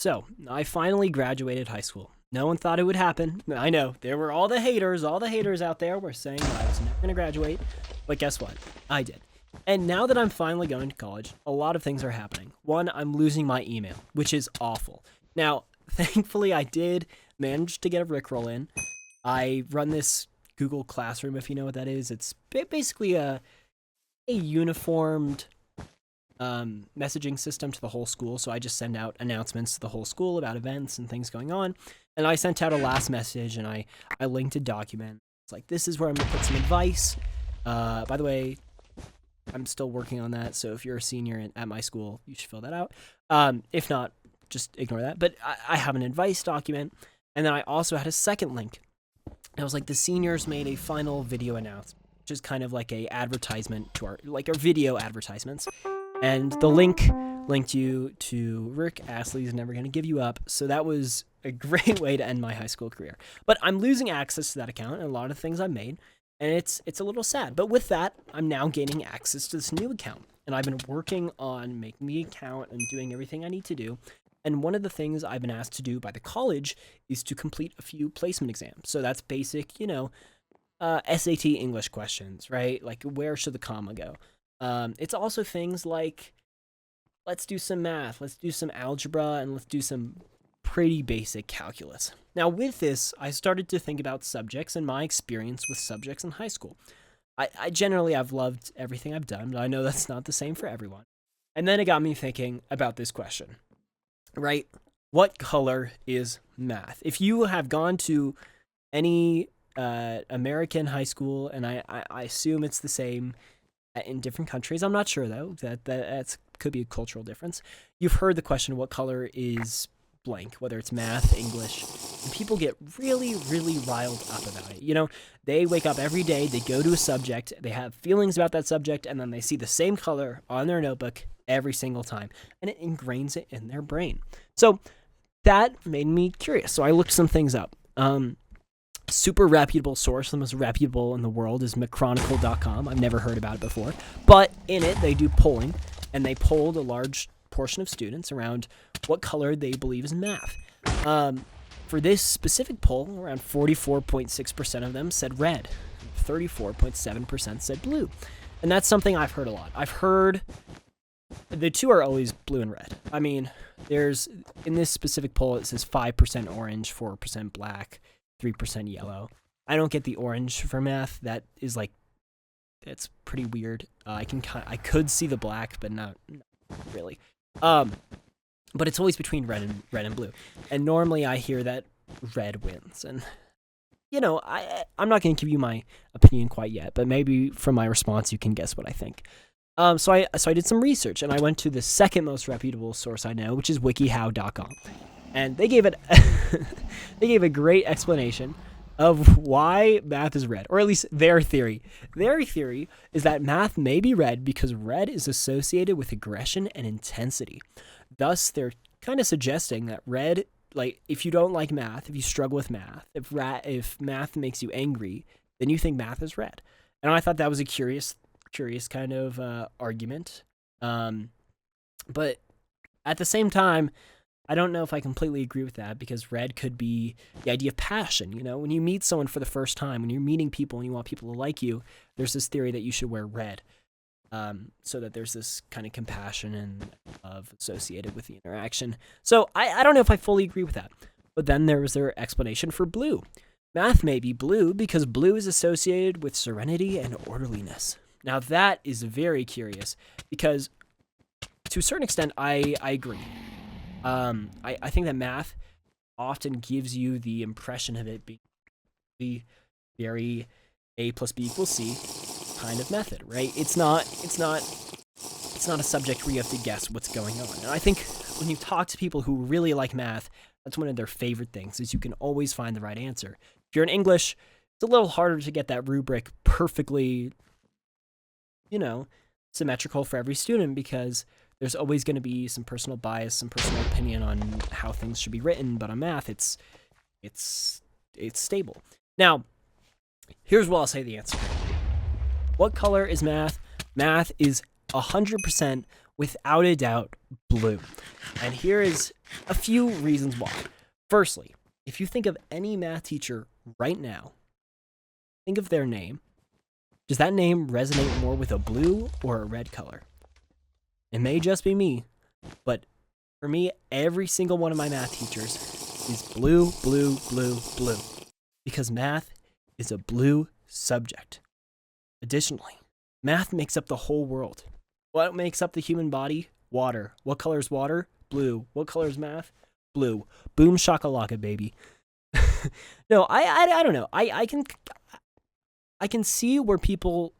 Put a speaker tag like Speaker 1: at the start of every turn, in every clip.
Speaker 1: So, I finally graduated high school. No one thought it would happen. I know, there were all the haters out there were saying that I was never going to graduate. But guess what? I did. And now that I'm finally going to college, a lot of things are happening. One, I'm losing my email, which is awful. Now, thankfully, I did manage to get a Rickroll in. I run this Google Classroom, if you know what that is. It's basically a uniformed messaging system to the whole school. So I just send out announcements to the whole school about events and things going on. And I sent out a last message, and I linked a document. It's like, this is where I'm going to put some advice. By the way, I'm still working on that. So if you're a senior at my school, you should fill that out. If not, just ignore that. But I have an advice document. And then I also had a second link. It was like, the seniors made a final video announcement, which is kind of like a advertisement to our video advertisements. And the link linked you to Rick Astley's Never Gonna Give You Up. So that was a great way to end my high school career. But I'm losing access to that account and a lot of things I made. And it's a little sad. But with that, I'm now gaining access to this new account. And I've been working on making the account and doing everything I need to do. And one of the things I've been asked to do by the college is to complete a few placement exams. So that's basic, SAT English questions, right? Like, where should the comma go? It's also things like, let's do some math, let's do some algebra, and let's do some pretty basic calculus. Now, with this, I started to think about subjects and my experience with subjects in high school. I've loved everything I've done, but I know that's not the same for everyone. And then it got me thinking about this question, right? What color is math? If you have gone to any American high school, and I assume it's the same in different countries. I'm not sure, though. That could be a cultural difference. You've heard the question, what color is blank, whether it's math, English. And people get really, really riled up about it. They wake up every day, they go to a subject, they have feelings about that subject, and then they see the same color on their notebook every single time, and it ingrains it in their brain. So that made me curious. So I looked some things up. Super reputable source, the most reputable in the world, is McChronicle.com. I've never heard about it before, but in it they do polling, and they polled a large portion of students around what color they believe is math. For this specific poll, around 44.6% of them said red, 34.7% said blue, and that's something I've heard a lot. I've heard the two are always blue and red. I mean, there's, in this specific poll, it says 5% orange, 4% black, 3% yellow. I don't get the orange for math. That is it's pretty weird. I could see the black, but not really. But it's always between red and blue. And normally I hear that red wins. And I'm not going to give you my opinion quite yet, but maybe from my response you can guess what I think. So I did some research, and I went to the second most reputable source I know, which is wikihow.com. And they gave a great explanation of why math is red, or at least their theory. Their theory is that math may be red because red is associated with aggression and intensity. Thus, they're kind of suggesting that red, like, if you don't like math, if you struggle with math, if math makes you angry, then you think math is red. And I thought that was a curious kind of argument. But at the same time, I don't know if I completely agree with that, because red could be the idea of passion. When you meet someone for the first time, when you're meeting people and you want people to like you, there's this theory that you should wear red, so that there's this kind of compassion and love associated with the interaction. So I don't know if I fully agree with that. But then there was their explanation for blue. Math may be blue because blue is associated with serenity and orderliness. Now that is very curious, because to a certain extent, I agree. I think that math often gives you the impression of it being the very A plus B equals C kind of method, right? It's not a subject where you have to guess what's going on. And I think when you talk to people who really like math, that's one of their favorite things, is you can always find the right answer. If you're in English, it's a little harder to get that rubric perfectly, symmetrical for every student, because there's always going to be some personal bias, some personal opinion on how things should be written. But on math, it's stable. Now, here's what I'll say the answer. What color is math? Math is 100% without a doubt, blue. And here is a few reasons why. Firstly, if you think of any math teacher right now, think of their name. Does that name resonate more with a blue or a red color? It may just be me, but for me, every single one of my math teachers is blue, blue, blue, blue, because math is a blue subject. Additionally, math makes up the whole world. What makes up the human body? Water. What color is water? Blue. What color is math? Blue. Boom shakalaka, baby. No, I don't know. I can see where people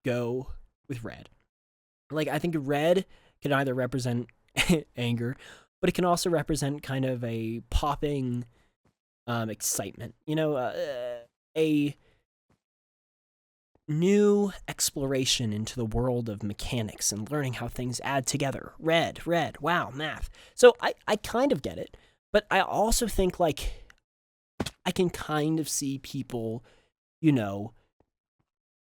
Speaker 1: go with red. Like, I think red can either represent anger, but it can also represent kind of a popping excitement. You know, a new exploration into the world of mechanics and learning how things add together. Red, wow, math. So I kind of get it, but I also think, like, I can kind of see people, you know,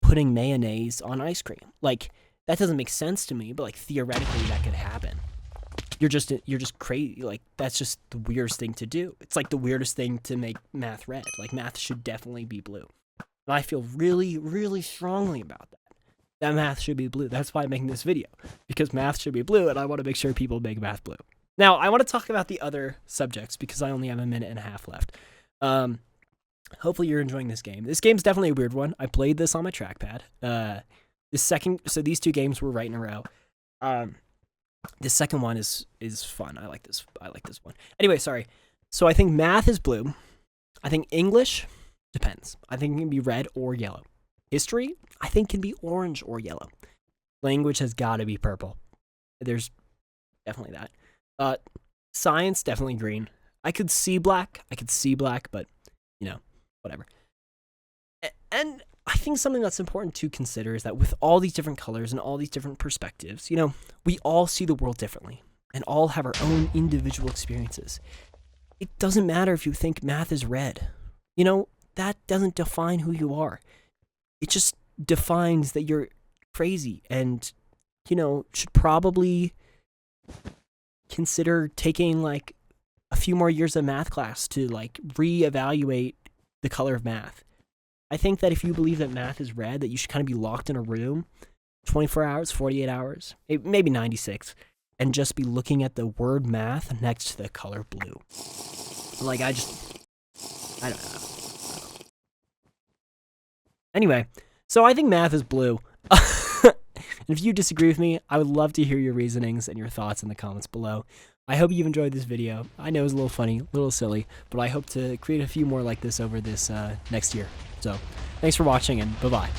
Speaker 1: putting mayonnaise on ice cream. Like, that doesn't make sense to me, but, like, theoretically that could happen. You're just crazy. Like, that's just the weirdest thing to do. It's like the weirdest thing to make math red. Like, math should definitely be blue. And I feel really, really strongly about that. That math should be blue. That's why I'm making this video, because math should be blue, and I want to make sure people make math blue. Now, I want to talk about the other subjects because I only have a minute and a half left. Hopefully you're enjoying this game. This game's definitely a weird one. I played this on my trackpad. So these two games were right in a row. The second one is fun. I like this one. Anyway, sorry. So I think math is blue. I think English depends. I think it can be red or yellow. History, I think, can be orange or yellow. Language has got to be purple. There's definitely that. Science, definitely green. I could see black, but, you know, whatever. And I think something that's important to consider is that with all these different colors and all these different perspectives, you know, we all see the world differently and all have our own individual experiences. It doesn't matter if you think math is red. You know, that doesn't define who you are. It just defines that you're crazy and, you know, should probably consider taking, like, a few more years of math class to, like, reevaluate the color of math. I think that if you believe that math is red, that you should kind of be locked in a room 24 hours, 48 hours, maybe 96, and just be looking at the word math next to the color blue. Like, I don't know. Anyway, so I think math is blue. And if you disagree with me, I would love to hear your reasonings and your thoughts in the comments below. I hope you've enjoyed this video. I know it was a little funny, a little silly, but I hope to create a few more like this over this next year. So, thanks for watching, and bye-bye.